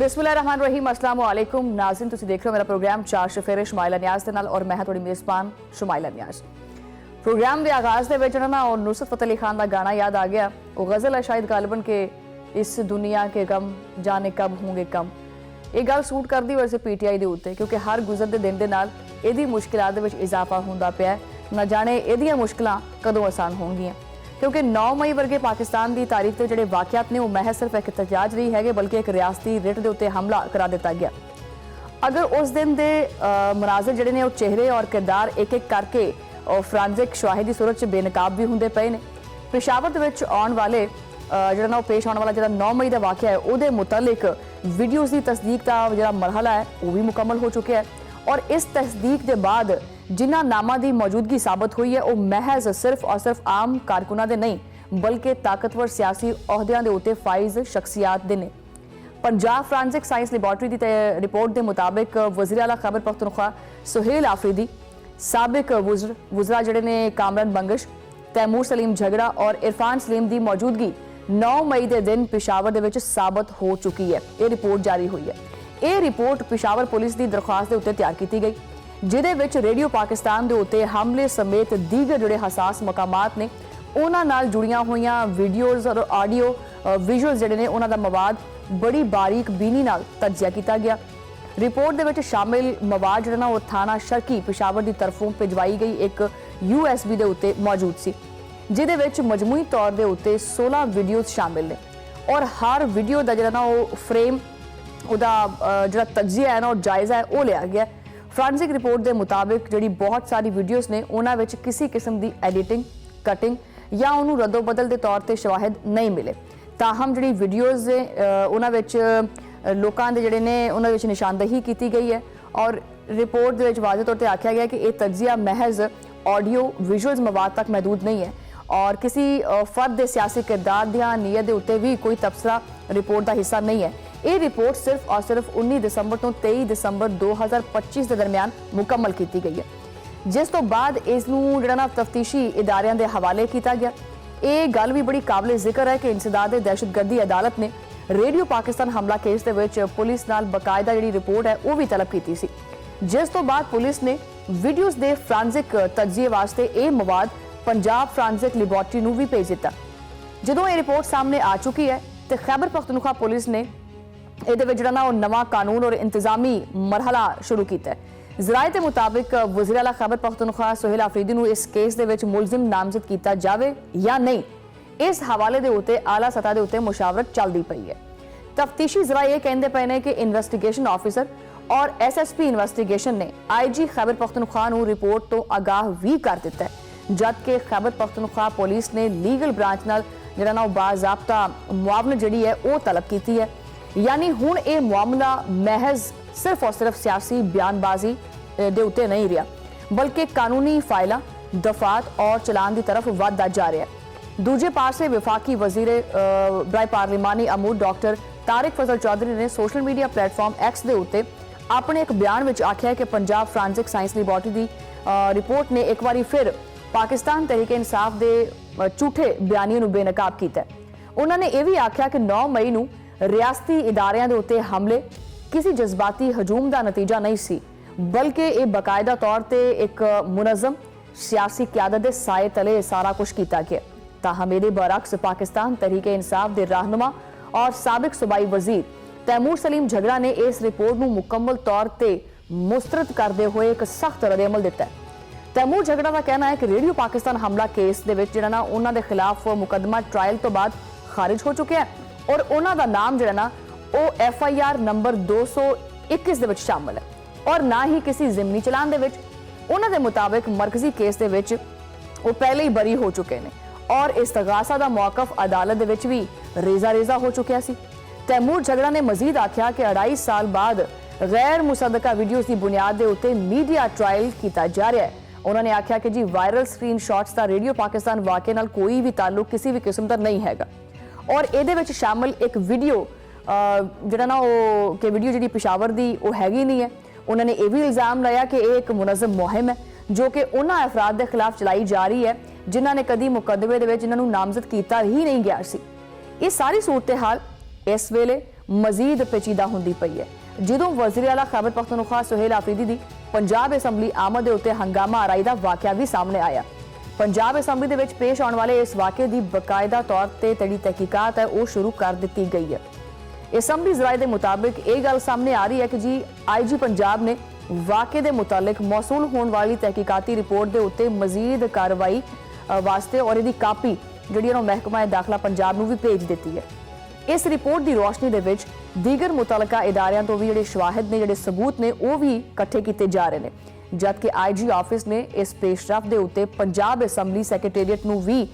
बिस्मिल्लाहिर्रहमानिर्रहीम अस्सलाम वालेकुम नाज़रीन, तुसीं देख रहे हो मेरा प्रोग्राम चार शफेरे शुमाइला नियाज़ दे नाल और मैं तुहाडी मेज़बान शुमाइला नियाज़। प्रोग्राम के आगाज़ दे विच ना और नुसरत फतेह अली खान का गाना याद आ गया। वो गज़ल है शायद गालिबन के इस दुनिया के गम जाने कब होंगे कम। ये गल सूट करदी वैसे PTI दे उत्ते, क्योंकि हर गुजरदे दिन दे नाल इहदी मुश्किलात दे विच इजाफा हुंदा पिया है। ना जाने इहदियां मुश्किलां कदों आसान होणगियां, क्योंकि 9 मई वर्गे पाकिस्तान की तारीख के जोड़े वाक़यात ने वो महज सिर्फ एक एहतजाज नहीं है, बल्कि एक रियासती रिट के उत्ते हमला करा दिता गया। अगर उस दिन के मनाजर जोड़े ने चेहरे और किरदार एक एक करके और फ्रांजिक शवाहिद की सूरत च बेनकाब भी होंगे पे ने। पेशावर के आने वाले जो ना पेश आने वाला जो 9 मई का वाक़या है वो मुतलिक वीडियोज़ की तस्दीक का जो मरहला है वो भी मुकम्मल हो चुका है। और इस तस्दीक के बाद जिन्हां नामां की मौजूदगी साबित हुई है वो महज सिर्फ और सिर्फ आम कारकुनां दे नहीं, बल्कि ताकतवर सियासी अहदियां दे उत्ते फाइज शख्सियात दे ने। पंजाब फ्रांजिक साइंस लैबोरेटरी की रिपोर्ट के मुताबिक वज़ीर आला खैबर पख्तूनख्वा सुहेल आफरीदी, साबिक वज़रा जड़े ने कामरान बंगश, तैमूर सलीम झगड़ा और इरफान सलीम की मौजूदगी 9 मई के दिन पेशावर दे विच साबित हो चुकी है। ये रिपोर्ट जारी हुई है। ये रिपोर्ट पेशावर पुलिस की दरख्वास्त के उत्ते तैयार की गई, जिहदे विच रेडियो पाकिस्तान के उत्ते हमले समेत दीगर जोड़े हसास मकामात ने उन्हां नाल जुड़ियां होईयां वीडियोज़ और ऑडियो विजुअल्स जिहड़े ने उन्हां दा मवाद बड़ी बारीक बीनी नाल तज्जिया किया गया। रिपोर्ट दे विच शामिल मवाद जिहड़ा ना वो थाना शर्की पेशावर की तरफों भिजवाई गई एक USB दे उत्ते मौजूद सी, जिहदे विच मजमूई तौर दे उत्ते 16 वीडियोज़ शामिल ने और हर वीडियो का जिहड़ा ना वो फ्रेम उहदा जिहड़ा तज्जिया है ना और जायज़ा है वो लिया गया। फ्रांजिक रिपोर्ट के मुताबिक जी बहुत सारी वीडियोज़ ने उन्हां विच किसी किस्म की एडिटिंग कटिंग या उन्होंने रद्दो बदल के तौर पर शवाहिद नहीं मिले। ताहम जी वीडियोज़ उन्हां विच लोकां दे जिहड़े ने उन्हां विच निशानदही की गई है और रिपोर्ट के वाज़े तौर पर आख्या गया कि यह तज्जिया महज ऑडियो विजुअल्स मवाद तक महदूद नहीं है और किसी फर्द के सियासी किरदार दी नीयत के उत्ते भी कोई तबसरा रिपोर्ट का हिस्सा नहीं है। ये रिपोर्ट सिर्फ और सिर्फ 19 दिसंबर तो 23 दिसंबर 2025 के दरमियान मुकम्मल की गई है, जिस तो बाद इसनूं जिहड़ा ना तफ्तीशी इदारियां दे हवाले किया गया। ये गल भी बड़ी काबिल जिक्र है कि इंसदाद दहशतगर्दी अदालत ने रेडियो पाकिस्तान हमला केस दे विच पुलिस नाल बकायदा जिहड़ी रिपोर्ट है वो भी तलब की सी, जिस तो बाद पुलिस ने वीडियोज़ दे फ्रांजिक तज्जिए वास्ते ये मवाद पंजाब फ्रांजिक लैबोरेटरी नूं भी भेज दिता। जदों ये रिपोर्ट सामने आ चुकी है तो खैबर पख्तूनख्वा पुलिस ने ये नवा कानून और इंतजामी मरहला शुरू किया है। ज़राए के मुताबिक वज़ीर आला खैबर पख्तूनख्वा सुहेल आफरीदी नूं इस केस दे विच मुलजिम नामजद किया जाए या नहीं, इस हवाले के उत्ते आला सतह के उत्ते मुशावरत चलती पई है। तफ्तीशी ज़राए ये कहते पे ने कि इन्वेस्टिगेशन ऑफिसर और SSP इन्वेस्टिगेशन ने IG खैबर पख्तूनख्वा नूं रिपोर्ट तो आगाह भी कर दिता है, जबकि खैबर पख्तूनख्वा पुलिस ने लीगल ब्रांच नाल जिहड़ा ना बाज़ाब्ता मुआवनत जिहड़ी है वो तलब की है। यानी हुण ये मामला महज सिर्फ और सिर्फ सियासी बयानबाजी दे उत्ते नहीं रहा, बल्कि कानूनी फाइलां दफात और चलान की तरफ वधदा जा रहा है। दूजे पासे विफाकी वजीर बराए पार्लिमानी अमूर डॉक्टर तारिक फजल चौधरी ने सोशल मीडिया प्लेटफॉर्म X दे उत्ते अपने एक बयान में आख्या है कि पंजाब फ्रांजिक साइंस लैबोरेटरी की रिपोर्ट ने एक बार फिर पाकिस्तान तहरीक इंसाफ के झूठे बयानियों को बेनकाब किया। उन्होंने यह भी आख्या कि 9 मई नूं रियासती इदारियां दे उत्ते हमले किसी जज्बाती हजूम का नतीजा नहीं सी, बल्कि ये बाकायदा तौर पर एक मुनज़म सियासी क्यादत के साए तले सारा कुछ किया गया। ताहम इहदे बरअक्स पाकिस्तान तहरीक इंसाफ के रहनुमा और साबिक सूबाई वजीर तैमूर सलीम झगड़ा ने इस रिपोर्ट को मुकम्मल तौर पर मुस्तरद करते हुए एक सख्त रद्द-ए-अमल दिता है। तैमूर झगड़ा का कहना है कि रेडियो पाकिस्तान हमला केस दे विच जिहड़ा ना उन्हां दे खिलाफ मुकदमा ट्रायल तो बाद खारिज हो चुका है और उन्हां दा नाम जिहड़ा ना वो FIR नंबर 221 दे विच शामिल है और ना ही किसी जिमनी चलान दे विच। उन्हां दे मुताबिक मरकजी केस दे विच वो पहले ही बरी हो चुके हैं और इस्तगासा दा मौकफ अदालत दे विच भी रेजा हो चुका सी। तैमूर झगड़ा ने मजीद आख्या कि 2.5 साल बाद गैर मुसद्दका वीडियोज़ की बुनियाद के उत्ते मीडिया ट्रायल किया जा रहा है। उन्होंने आख्या कि जी वायरल स्क्रीन शॉट्स का रेडियो पाकिस्तान वाक़े नाल कोई भी ताल्लुक किसी भी किस्म का नहीं हैगा और ये विच शामिल एक वीडियो जिहड़ा ना वो कि वीडियो जी पेशावर की वो हैगी नहीं है। उन्होंने ये भी इल्ज़ाम लाया कि यह एक मुनज़म मुहिम है जो कि उन्हां अफराद के खिलाफ चलाई जा रही है जिन्हां ने कदी मुकदमे दे विच इन्हां नूं नामजद किया ही नहीं गया सी। ये सारी सूरत हाल इस वेले ਮਜ਼ੀਦ ਪੇਚੀਦਾ ਹੁੰਦੀ ਪਈ ਹੈ। ਜਦੋਂ ਵਜ਼ੀਰ ਆਲਾ ਖੈਬਰ ਪਖਤੂਨਖਵਾ ਸੁਹੇਲ ਆਫਰੀਦੀ ਦੀ ਪੰਜਾਬ ਅਸੈਂਬਲੀ ਆਮਦ ਦੇ ਉੱਤੇ ਹੰਗਾਮਾ ਆਰਾਈ ਦਾ ਵਾਕਿਆ ਵੀ ਸਾਹਮਣੇ ਆਇਆ। ਪੰਜਾਬ ਅਸੈਂਬਲੀ ਦੇ ਵਿੱਚ ਪੇਸ਼ ਆਉਣ ਵਾਲੇ ਇਸ ਵਾਕਿਏ ਦੀ ਬਕਾਇਦਾ ਤੌਰ ਤੇ ਜਿਹੜੀ ਤਹਿਕੀਕਾਤ ਹੈ ਉਹ ਸ਼ੁਰੂ ਕਰ ਦਿੱਤੀ ਗਈ ਹੈ। ਅਸੈਂਬਲੀ ਜ਼ਰਾਏ ਦੇ ਮੁਤਾबिक ਇਹ ਗੱਲ ਸਾਹਮਣੇ ਆ ਰਹੀ ਹੈ ਕਿ ਜੀ ਆਈਜੀ ਪੰਜਾਬ ਨੇ ਵਾਕਿਏ ਦੇ ਮੁਤਲਕ ਮੌਸੂਲ ਹੋਣ ਵਾਲੀ ਤਹਿਕੀਕਾਤੀ ਰਿਪੋਰਟ ਦੇ ਉੱਤੇ ਮਜ਼ੀਦ ਕਾਰਵਾਈ ਵਾਸਤੇ ਔਰ ਇਹਦੀ ਕਾਪੀ ਜਿਹੜੀ ਉਹ ਮਹਿਕਮਾ ਦਾਖਲਾ ਪੰਜਾਬ ਨੂੰ ਵੀ ਭੇਜ ਦਿੱਤੀ ਹੈ। ਇਸ ਰਿਪੋਰਟ ਦੀ ਰੋਸ਼ਨੀ ਦੇ ਵਿੱਚ ਦੀਗਰ ਮੁਤਲਕਾ ਇਦਾਰਿਆਂ ਤੋਂ ਵੀ ਜਿਹੜੇ ਸ਼ਵਾਹਿਦ ਨੇ, ਜਿਹੜੇ ਸਬੂਤ ਨੇ, ਉਹ ਵੀ ਇਕੱਠੇ ਕੀਤੇ ਜਾ ਰਹੇ ਨੇ, ਜਦਕਿ ਆਈਜੀ ਆਫਿਸ ਨੇ ਇਸ ਪੇਸ਼ਰਫਤ ਦੇ ਉੱਤੇ ਪੰਜਾਬ ਅਸੈਂਬਲੀ ਸੈਕਟਰੀਏਟ ਨੂੰ ਵੀ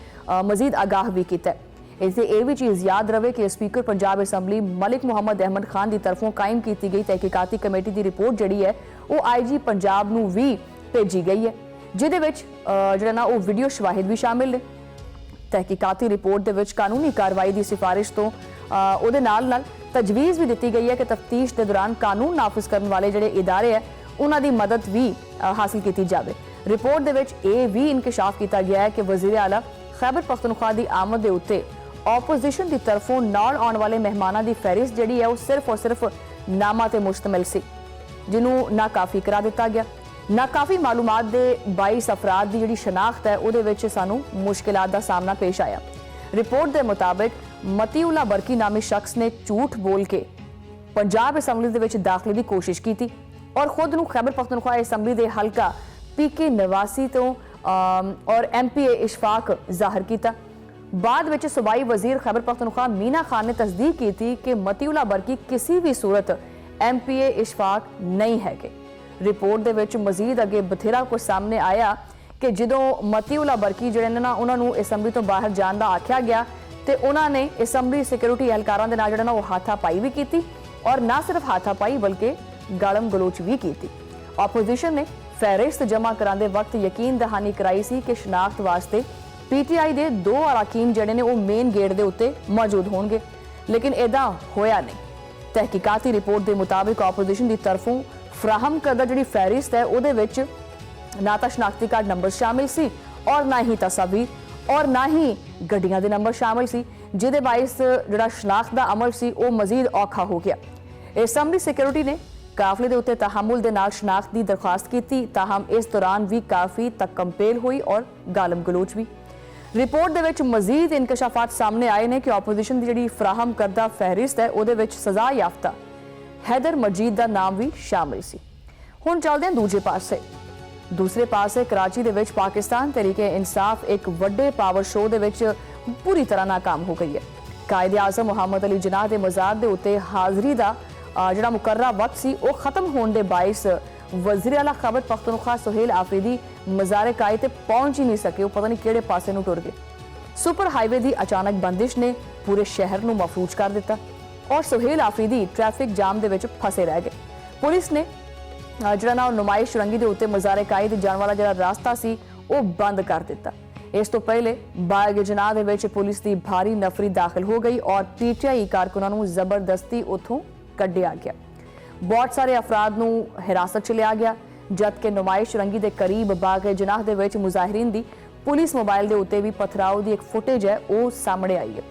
ਮਜ਼ੀਦ ਆਗਾਹ ਵੀ ਕੀਤਾ ਹੈ। ਇਸੇ ਇਹ ਵੀ ਚੀਜ਼ ਯਾਦ ਰਵੇ ਕਿ ਸਪੀਕਰ ਪੰਜਾਬ ਅਸੈਂਬਲੀ ਮਲਿਕ ਮੁਹੰਮਦ ਅਹਿਮਦ ਖਾਨ ਦੀ ਤਰਫੋਂ ਕਾਇਮ ਕੀਤੀ ਗਈ ਤਹਿਕੀਕਾਤੀ ਕਮੇਟੀ ਦੀ ਰਿਪੋਰਟ ਜਿਹੜੀ ਹੈ ਉਹ ਆਈਜੀ ਪੰਜਾਬ ਨੂੰ ਵੀ ਭੇਜੀ ਗਈ ਹੈ, ਜਿਹਦੇ ਵਿੱਚ ਜਿਹੜਾ ਨਾ ਉਹ ਵੀਡੀਓ ਸ਼ਵਾਹਿਦ ਵੀ ਸ਼ਾਮਿਲ ਨੇ। ਤਹਿਕੀਕਾਤੀ ਰਿਪੋਰਟ ਦੇ ਵਿੱਚ ਕਾਨੂੰਨੀ ਕਾਰਵਾਈ ਦੀ ਸਿਫਾਰਿਸ਼ ਤੋਂ ਉਹਦੇ ਨਾਲ ਤਜਵੀਜ਼ ਵੀ ਦਿੱਤੀ ਗਈ ਹੈ ਕਿ ਤਫਤੀਸ਼ ਦੇ ਦੌਰਾਨ ਕਾਨੂੰਨ ਨਾਫਿਜ਼ ਕਰਨ ਵਾਲੇ ਜਿਹੜੇ ਇਦਾਰੇ ਹੈ ਉਹਨਾਂ ਦੀ ਮਦਦ ਵੀ ਹਾਸਲ ਕੀਤੀ ਜਾਵੇ। ਰਿਪੋਰਟ ਦੇ ਵਿੱਚ ਇਹ ਵੀ ਇਨਕਸ਼ਾਫ ਕੀਤਾ ਗਿਆ ਹੈ ਕਿ ਵਜ਼ੀਰ ਆਲਾ ਖੈਬਰ ਪਖਤੂਨਖਵਾ ਦੀ ਆਮਦ ਦੇ ਉੱਤੇ ਆਪੋਜੀਸ਼ਨ ਦੀ ਤਰਫੋਂ ਨਾਲ ਆਉਣ ਵਾਲੇ ਮਹਿਮਾਨਾਂ ਦੀ ਫਹਿਰਿਸਤ ਜਿਹੜੀ ਹੈ ਉਹ ਸਿਰਫ ਔਰ ਸਿਰਫ ਨਾਮਾਂ ਤੇ ਮੁਸ਼ਤਮਿਲ ਸੀ, ਜਿਹਨੂੰ ਨਾਕਾਫੀ ਕਰਾ ਦਿੱਤਾ ਗਿਆ। ਨਾਕਾਫੀ ਮਾਲੂਮਾਤ ਦੇ 22 ਅਫਰਾਦ ਦੀ ਜਿਹੜੀ ਸ਼ਨਾਖਤ ਹੈ ਉਹਦੇ ਵਿੱਚ ਸਾਨੂੰ ਮੁਸ਼ਕਿਲਾਤ ਦਾ ਸਾਹਮਣਾ ਪੇਸ਼ ਆਇਆ। ਰਿਪੋਰਟ ਦੇ ਮੁਤਾबिक ਮਤੀਉਲਾ ਬਰਕੀ ਨਾਮੀ ਸ਼ਖਸ ਨੇ ਝੂਠ ਬੋਲ ਕੇ ਪੰਜਾਬ ਅਸੈਂਬਲੀ ਦੇ ਵਿੱਚ ਦਾਖਲੇ ਦੀ ਕੋਸ਼ਿਸ਼ ਕੀਤੀ ਔਰ ਖੁਦ ਨੂੰ ਖੈਬਰ ਪਖਤੂਨਖਵਾ ਅਸੈਂਬਲੀ ਦੇ ਹਲਕਾ ਪੀਕੇ ਨਵਾਸੀ ਤੋਂ ਔਰ ਐਮਪੀਏ ਇਸ਼ਫਾਕ ਜ਼ਾਹਿਰ ਕੀਤਾ। ਬਾਅਦ ਵਿੱਚ ਸੂਬਾਈ ਵਜ਼ੀਰ ਖੈਬਰ ਪਖਤੂਨਖਵਾ ਮੀਨਾ ਖਾਨ ਨੇ ਤਸਦੀਕ ਕੀਤੀ ਕਿ ਮਤੀਉਲਾ ਬਰਕੀ ਕਿਸੇ ਵੀ ਸੂਰਤ ਐਮਪੀਏ ਇਸ਼ਫਾਕ ਨਹੀਂ ਹੈਗੇ। ਰਿਪੋਰਟ ਦੇ ਵਿੱਚ ਮਜ਼ੀਦ ਅੱਗੇ ਬਥੇਰਾ ਕੁਝ ਸਾਹਮਣੇ ਆਇਆ ਕਿ ਜਦੋਂ ਮਤੀਉਲਾ ਬਰਕੀ ਜਿਹੜੇ ਨੇ ਨਾ ਉਹਨਾਂ ਨੂੰ ਅਸੈਂਬਲੀ ਤੋਂ ਬਾਹਰ ਜਾਣ ਦਾ ਆਖਿਆ ਗਿਆ ਤੇ ਉਹਨਾਂ ਨੇ ਅਸੈਂਬਲੀ ਸਿਕਿਉਰਿਟੀ ਅਹਿਲਕਾਰਾਂ ਦੇ ਨਾਲ ਜਿਹੜਾ ਨਾ ਉਹ ਹਾਥਾਪਾਈ ਵੀ ਕੀਤੀ ਔਰ ਨਾ ਸਿਰਫ ਹਾਥਾਪਾਈ ਬਲਕਿ ਗਾਲਮ ਗਲੋਚ ਵੀ ਕੀਤੀ। ਆਪੋਜੀਸ਼ਨ ਨੇ ਫਹਿਰਿਸਤ ਜਮ੍ਹਾਂ ਕਰਾਉਂਦੇ ਵਕਤ ਯਕੀਨ ਦਹਾਨੀ ਕਰਾਈ ਸੀ ਕਿ ਸ਼ਨਾਖਤ ਵਾਸਤੇ ਪੀਟੀਆਈ ਦੇ 2 ਅਰਾਕੀਨ ਜਿਹੜੇ ਨੇ ਉਹ ਮੇਨ ਗੇਟ ਦੇ ਉੱਤੇ ਮੌਜੂਦ ਹੋਣਗੇ, ਲੇਕਿਨ ਇਦਾਂ ਹੋਇਆ ਨਹੀਂ। ਤਹਿਕੀਕਾਤੀ ਰਿਪੋਰਟ ਦੇ ਮੁਤਾबिक ਆਪੋਜੀਸ਼ਨ ਦੀ ਤਰਫੋਂ ਫਰਾਹਮ ਕਰਦਾ ਜਿਹੜੀ ਫਹਿਰਿਸਤ ਹੈ ਉਹਦੇ ਵਿੱਚ ਨਾ ਤਾਂ ਸ਼ਨਾਖਤੀ ਕਾਰਡ ਨੰਬਰ ਸ਼ਾਮਿਲ ਸੀ ਔਰ ਨਾ ਹੀ ਤਸਵੀਰ ਔਰ ਨਾ ਹੀ ਗੱਡੀਆਂ ਦੇ ਨੰਬਰ ਸ਼ਾਮਿਲ ਸੀ, ਜਿਹਦੇ ਬਾਇਸ ਜਿਹੜਾ ਸ਼ਨਾਖਤ ਦਾ ਅਮਲ ਸੀ ਉਹ ਮਜ਼ੀਦ ਔਖਾ ਹੋ ਗਿਆ। ਅਸੈਂਬਲੀ ਸਿਕਿਉਰਿਟੀ ਨੇ ਕਾਫਲੇ ਦੇ ਉੱਤੇ ਤਹਮੁਲ ਦੇ ਨਾਲ ਸ਼ਨਾਖਤ ਦੀ ਦਰਖਾਸਤ ਕੀਤੀ, ਤਾਹਮ ਇਸ ਦੌਰਾਨ ਵੀ ਕਾਫੀ ਤਕੰਪੇਲ ਹੋਈ ਔਰ ਗਾਲਮ ਗਲੋਚ ਵੀ। ਰਿਪੋਰਟ ਦੇ ਵਿੱਚ ਮਜ਼ੀਦ ਇਨਕਸ਼ਾਫਾਤ ਸਾਹਮਣੇ ਆਏ ਨੇ ਕਿ ਆਪੋਜੀਸ਼ਨ ਦੀ ਜਿਹੜੀ ਫਰਾਹਮ ਕਰਦਾ ਫਹਿਰਿਸਤ ਹੈ ਉਹਦੇ ਵਿੱਚ ਸਜ਼ਾ ਯਾਫਤਾ ਹੈਦਰ ਮਜੀਦ ਦਾ ਨਾਮ ਵੀ ਸ਼ਾਮਿਲ ਸੀ। ਹੁਣ ਚੱਲਦੇ ਹਾਂ ਦੂਸਰੇ ਪਾਸੇ ਕਰਾਚੀ ਦੇ ਵਿੱਚ ਪਾਕਿਸਤਾਨ ਤਹਿਰੀਕੇ ਇਨਸਾਫ ਇੱਕ ਵੱਡੇ ਪਾਵਰ ਸ਼ੋਅ ਦੇ ਵਿੱਚ ਪੂਰੀ ਤਰ੍ਹਾਂ ਨਾਕਾਮ ਹੋ ਗਈ ਹੈ। ਕਾਇਦੇ ਆਜ਼ਮ ਮੁਹੰਮਦ ਅਲੀ ਜਿਨਾਹ ਦੇ ਮਜ਼ਾਰ ਦੇ ਉੱਤੇ ਹਾਜ਼ਰੀ ਦਾ ਜਿਹੜਾ ਮੁਕਰਰਾ ਵਕਤ ਸੀ ਉਹ ਖਤਮ ਹੋਣ ਦੇ ਬਾਇਸ ਵਜ਼ੀਰ ਆਲਾ ਖੈਬਰ ਪਖਤੂਨਖਵਾ ਸੁਹੇਲ ਆਫਰੀਦੀ ਮਜ਼ਾਰੇ ਕਾਇਦ ਤੇ ਪਹੁੰਚ ਹੀ ਨਹੀਂ ਸਕੇ, ਉਹ ਪਤਾ ਨਹੀਂ ਕਿਹੜੇ ਪਾਸੇ ਨੂੰ ਟੁਰ ਗਏ। ਸੁਪਰ ਹਾਈਵੇ ਦੀ ਅਚਾਨਕ ਬੰਦਿਸ਼ ਨੇ ਪੂਰੇ ਸ਼ਹਿਰ ਨੂੰ ਮਫਲੂਜ ਕਰ ਦਿੱਤਾ ਔਰ ਸੁਹੇਲ ਆਫਰੀਦੀ ਟ੍ਰੈਫਿਕ ਜਾਮ ਦੇ ਵਿੱਚ ਫਸੇ ਰਹਿ ਗਏ। ਪੁਲਿਸ ਨੇ ਜਿਹੜਾ ਨਾ ਨੁਮਾਇਸ਼ ਰੰਗੀ ਦੇ ਉੱਤੇ ਮਜ਼ਾਰੇ ਕਾਇਦ ਜਾਣ ਵਾਲਾ ਜਿਹੜਾ ਰਾਸਤਾ ਸੀ ਉਹ ਬੰਦ ਕਰ ਦਿੱਤਾ। ਇਸ ਤੋਂ ਪਹਿਲੇ ਬਾਗ ਜਨਾਹ ਦੇ ਵਿੱਚ ਪੁਲਿਸ ਦੀ ਭਾਰੀ ਨਫਰੀ ਦਾਖਲ ਹੋ ਗਈ ਔਰ ਪੀਟੀਆਈ ਕਾਰਕੁਨਾਂ ਨੂੰ ਜ਼ਬਰਦਸਤੀ ਉੱਥੋਂ ਕੱਢਿਆ ਗਿਆ। ਬਹੁਤ ਸਾਰੇ ਅਫਰਾਦ ਨੂੰ ਹਿਰਾਸਤ 'ਚ ਲਿਆ ਗਿਆ, ਜਦਕਿ ਨੁਮਾਇਸ਼ ਰੰਗੀ ਦੇ ਕਰੀਬ ਬਾਗ ਜਨਾਹ ਦੇ ਵਿੱਚ ਮੁਜ਼ਾਹਿਰੀਨ ਦੀ ਪੁਲਿਸ ਮੋਬਾਈਲ ਦੇ ਉੱਤੇ ਵੀ ਪਥਰਾਓ ਦੀ ਇੱਕ ਫੁਟੇਜ ਹੈ ਉਹ ਸਾਹਮਣੇ ਆਈ ਹੈ,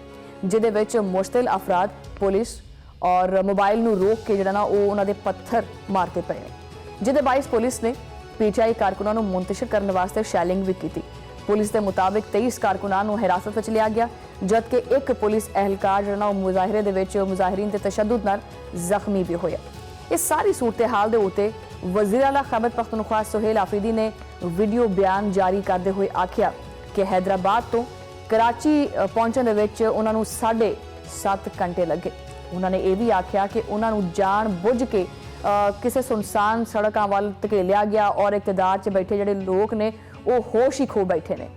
ਜਿਹਦੇ ਵਿੱਚ ਮੁਸ਼ਤਿਲ ਅਫਰਾਦ ਪੁਲਿਸ ਔਰ ਮੋਬਾਈਲ ਨੂੰ ਰੋਕ ਕੇ ਜਿਹੜਾ ਨਾ ਉਹ ਉਹਨਾਂ ਦੇ ਪੱਥਰ ਮਾਰਦੇ ਪਏ, ਜਿਹਦੇ ਬਾਇਸ ਪੁਲਿਸ ਨੇ ਪੀਟੀਆਈ ਕਾਰਕੁਨਾਂ ਨੂੰ ਮੁੰਤਸ਼ਰ ਕਰਨ ਵਾਸਤੇ ਸ਼ੈਲਿੰਗ ਵੀ ਕੀਤੀ। ਪੁਲਿਸ ਦੇ ਮੁਤਾबिक 23 ਕਾਰਕੁਨਾਂ ਨੂੰ ਹਿਰਾਸਤ ਵਿੱਚ ਲਿਆ ਗਿਆ, ਜਦਕਿ ਇੱਕ ਪੁਲਿਸ ਅਹਿਲਕਾਰ ਜਿਹੜਾ ਨਾ ਉਹ ਮੁਜ਼ਾਹਿਰੇ ਦੇ ਵਿੱਚ ਮੁਜ਼ਾਹਿਰੀਨ ਤੇ ਤਸ਼ੱਦੁਦ ਨਾਲ ਜ਼ਖਮੀ ਵੀ ਹੋਇਆ। ਇਸ ਸਾਰੀ ਸੂਰਤ-ਏ-ਹਾਲ ਦੇ ਉੱਤੇ ਵਜ਼ੀਰ ਆਲਾ ਖੈਬਰ ਪਖਤੂਨਖਵਾ ਸੁਹੇਲ ਆਫਰੀਦੀ ਨੇ ਵੀਡੀਓ ਬਿਆਨ ਜਾਰੀ ਕਰਦੇ ਹੋਏ ਆਖਿਆ ਕਿ ਹੈਦਰਾਬਾਦ ਤੋਂ ਕਰਾਚੀ ਪਹੁੰਚਣ ਦੇ ਵਿੱਚ ਉਹਨਾਂ ਨੂੰ 7.5 ਘੰਟੇ ਲੱਗੇ। ਉਹਨਾਂ ਨੇ ਇਹ ਵੀ ਆਖਿਆ ਕਿ ਉਹਨਾਂ ਨੂੰ ਜਾਣ ਬੁੱਝ ਕੇ ਕਿਸੇ ਸੁਨਸਾਨ ਸੜਕਾਂ ਵੱਲ ਧਕੇਲਿਆ ਗਿਆ ਔਰ ਇਕਤਦਾਰ 'ਚ ਬੈਠੇ ਜਿਹੜੇ ਲੋਕ ਨੇ ਉਹ ਹੋਸ਼ ਹੀ ਖੋ ਬੈਠੇ ਨੇ।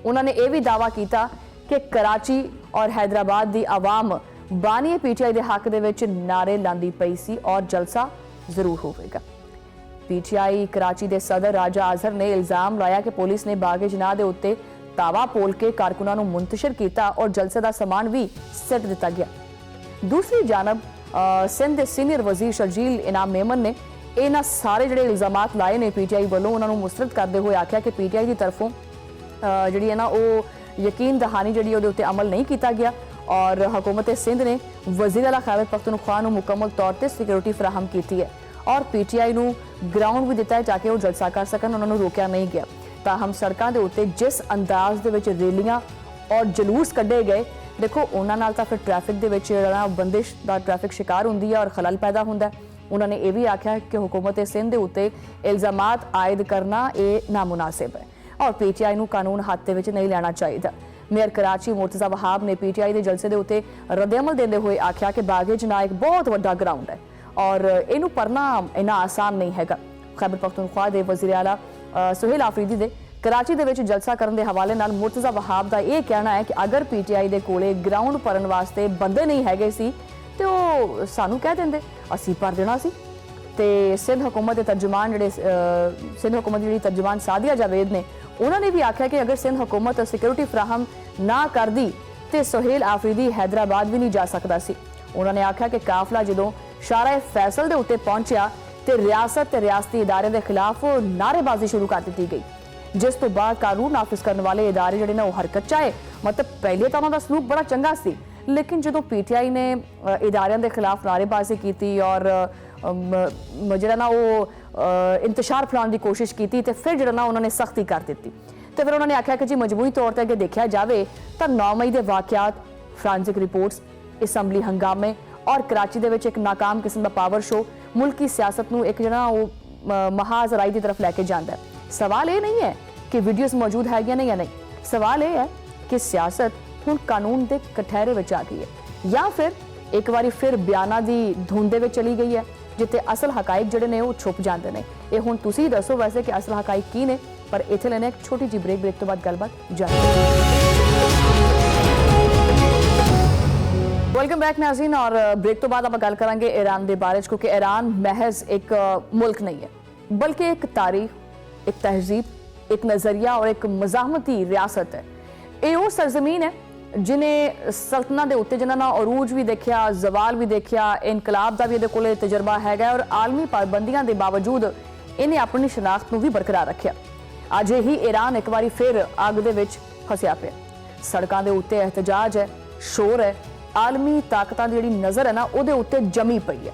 ਉਹਨਾਂ ਨੇ ਇਹ ਵੀ ਦਾਅਵਾ ਕੀਤਾ ਕਿ ਕਰਾਚੀ ਔਰ ਹੈਦਰਾਬਾਦ ਦੀ ਆਵਾਮ ਬਾਨੀ ਪੀਟੀਆਈ ਦੇ ਹੱਕ ਦੇ ਵਿੱਚ ਨਾਰੇ ਲਾਉਂਦੀ ਪਈ ਸੀ ਔਰ ਜਲਸਾ ਜ਼ਰੂਰ ਹੋਵੇਗਾ। ਪੀਟੀਆਈ ਕਰਾਚੀ ਦੇ ਸਦਰ ਰਾਜਾ ਅਜ਼ਹਰ ਨੇ ਇਲਜ਼ਾਮ ਲਾਇਆ ਕਿ ਪੁਲਿਸ ਨੇ ਬਾਗੇ ਜਨਾਹ ਦੇ ਉੱਤੇ ਤਾਵਾ ਪੋਲ ਕੇ ਕਾਰਕੁਨਾਂ ਨੂੰ ਮੁੰਤਸ਼ਰ ਕੀਤਾ ਔਰ ਜਲਸੇ ਦਾ ਸਮਾਨ ਵੀ ਸਿੱਟ ਦਿੱਤਾ ਗਿਆ। ਦੂਸਰੀ ਜਾਨਬ ਸਿੰਧ ਦੇ ਸੀਨੀਅਰ ਵਜ਼ੀਰ ਸ਼ਰਜੀਲ ਇਨਾਮ ਮੇਮਨ ਨੇ ਇਹਨਾਂ ਸਾਰੇ ਜਿਹੜੇ ਇਲਜ਼ਾਮਾਤ ਲਾਏ ਨੇ ਪੀਟੀਆਈ ਵੱਲੋਂ ਉਹਨਾਂ ਨੂੰ ਮੁਸਤਰਦ ਕਰਦੇ ਹੋਏ ਆਖਿਆ ਕਿ ਪੀਟੀਆਈ ਦੀ ਤਰਫੋਂ ਜਿਹੜੀ ਹੈ ਨਾ ਉਹ ਯਕੀਨ ਦਹਾਨੀ ਜਿਹੜੀ ਉਹਦੇ ਉੱਤੇ ਅਮਲ ਨਹੀਂ ਕੀਤਾ ਗਿਆ और हुकूमत सिंध ने वज़ीर आला खैबर पख्तूनख्वा नूं मुकम्मल तौर पर सिक्योरिटी फराहम की है और PTI नूं ग्राउंड भी दिता है ताकि वो जलसा कर सकन, उन्होंने रोकया नहीं गया। ताहम सड़कों के उत्ते जिस अंदाज दे विच रैलियां और जलूस कढ़े गए, देखो उन्हां नाल तां फिर ट्रैफिक दे विच जिहड़ा बंदिश दा ट्रैफिक शिकार हुंदी है और खलल पैदा हुंदा है। उन्होंने ये भी आख्या कि हुकूमत सिंध के उत्ते इल्जामात आयद करना ये नामुनासिब है और PTI नूं कानून हाथ दे विच नहीं लेना चाहिए। मेयर कराची मुर्तज़ा वहाब ने PTI के जलसे के उत्ते रद्द-ए-अमल देंदे होए आख्या कि बागे जना एक बहुत वड्डा ग्राउंड है और इनू पढ़ना इन्ना आसान नहीं हैगा। खैबर पख्तूनख्वा के वज़ीर आला सुहेल आफरीदी दे कराची दे विच जलसा करन दे हवाले नाल मुर्तज़ा वहाब का यह कहना है कि अगर PTI दे कोले ग्राउंड भरन वास्ते बंदे नहीं हैगे सी ते ओ सानू कह देंदे, असीं भर देना सी। ते सिंध हुकूमत के तर्जुमान जिहड़े सिंध हुकूमत की तर्जुमान सादिया जावेद ने उन्होंने भी आख्या कि अगर सिंध हुकूमत सिक्योरिटी फराहम ना करदी तो सुहेल आफरीदी हैदराबाद भी नहीं जा सकता सी। उन्होंने आख्या कि काफला जो शारा फैसल के उत्ते पहुंचा तो रियासत ते रियासती इदारे के खिलाफ नारेबाजी शुरू कर दी गई, जिस तो बाद कानून नाफिज करने वाले इदारे जिहड़े ने वो हरकत चाहे। मतलब पहले तो उन्होंने सलूक बड़ा चंगा सी, लेकिन जो PTI ने इदारों के खिलाफ नारेबाजी की और जिहड़ा ना वो इंतशार फैलाने की कोशिश की तो फिर जिहड़ा ना उन्होंने सख्ती कर दी। तो फिर उन्होंने आख्या कि जी मजमूई तौर पर अगर देखा जाए तो 9 मई के वाकयात, फ्रांसिक रिपोर्ट्स, असैम्बली हंगामे और कराची दे विच एक नाकाम किस्म का पावर शो मुल्क की सियासत नूं एक जिहड़ा वो महाज राई की तरफ लैके जाता है। सवाल ये नहीं है कि वीडियोस मौजूद है या नहीं, सवाल ये है कि सियासत हुण कानून के कठहरे विच आ गई है या फिर एक बारी फिर बयाना की धुंध दे विच चली गई है जिथे असल हकाइक जिहड़े ने वो छुप जाते हैं। ये हुण तुसीं दसो वैसे कि असल हकाइक की ने, पर इत्थे लेने एक छोटी जी ब्रेक तो बाद गलबात जारी। वेलकम बैक नाज़रीन, और ब्रेक तो बाद आप गल करांगे ईरान के बारे, क्योंकि ईरान महज एक मुल्क नहीं है बल्कि एक तारीख, एक तहजीब, एक नज़रिया और एक मज़ाहमती रियासत है। ये वो सरजमीन है जिन्हें सल्तनत के उत्ते जिन्होंने अरूज भी देखा, जवाल भी देखा, इनकलाब का भी ये कोले तजर्बा है और आलमी पाबंदियों के बावजूद इन्हें अपनी शनाख्त को भी बरकरार रखा। अज ही ईरान एक बार फिर अग दे विच फसिया पे, सड़कों के उत्ते एहतजाज है, शोर है, आलमी ताकतां दी जिहड़ी नज़र है ना उहदे उत्ते जमी पई है।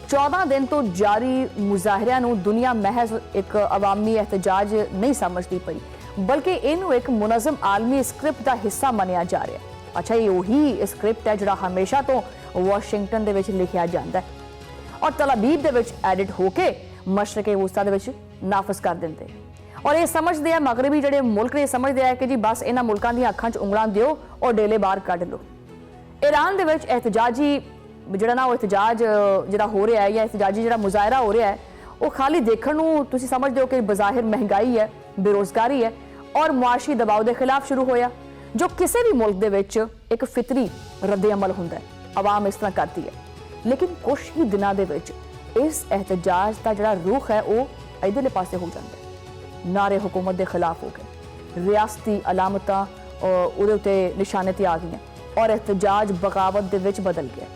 14 दिन तो जारी मुजाहरियां नूं दुनिया महज एक अवामी एहतजाज नहीं समझती पई, बल्कि इनू एक मुनज़म आलमी स्क्रिप्ट का हिस्सा मनिया जा रहा है। अच्छा, ये वही स्क्रिप्ट है जो हमेशा तो वाशिंगटन दे विच लिखिया जाता है और तलाबीब दे विच एडिट होके मशरक़े वुस्ता दे विच नाफिज कर देंगे। और ये समझते हैं मगरबी जिहड़े मुल्क ने समझते हैं कि जी बस इन्हां मुल्कां दी अखां च उंगलां दिओ और डेले बाहर कढ लो। ईरान दे विच एहतजाजी जिहड़ा ना वो एहतजाज जिहड़ा हो रहा है या एहतजाजी जिहड़ा मुजाहरा हो रहा है वो खाली देखण नूं तुसीं समझदे हो कि बज़ाहिर महंगाई है, बेरोजगारी है और मुआशी दबाव के खिलाफ शुरू होया, जो किसी भी मुल्क दे विच एक फितरी रद्द-ए-अमल हुंदा है, आवाम इस तरह करती है। लेकिन कुछ ही दिनों के विच इस एहतजाज का जिहड़ा रुख है वो इधरले पासे हो जाता है। नारे हुकूमत के खिलाफ हो गए, रियासती अलामतां उहदे उत्ते निशाने ते आ गई और एहतजाज बगावत दे विच बदल गया।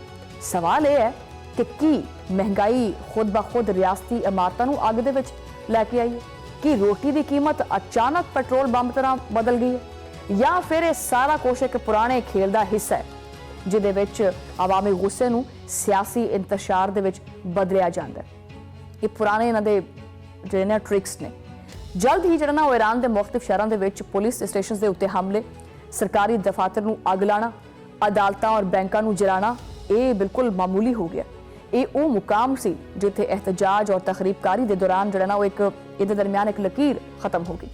सवाल यह है कि महंगाई खुद ब खुद रियासती इमारतों नूं अग दे विच लैके आई है कि रोटी की कीमत अचानक पेट्रोल बंब तरह बदल गई है या फिर यह सारा कुछ एक पुराने खेल का हिस्सा है जिहदे विच अवामी गुस्से नूं सियासी इंतशार दे विच बदलिया जाता है। ये पुराने इन्हां दे जिहड़े ने ट्रिक्स ने। जल्द ही जिहड़ा ना वो ईरान के मुख्तलिफ शहरों के विच पुलिस स्टेशन के उत्ते हमले, सरकारी दफातर नूं अग लाना, अदालतां और बैंकां नूं जलाना, ये बिल्कुल मामूली हो गया। ये वो मुकाम सी जिथे एहतजाज और तकरीबकारी के दौरान जो ना वो एक इहदे दरमियान एक लकीर खत्म हो गई।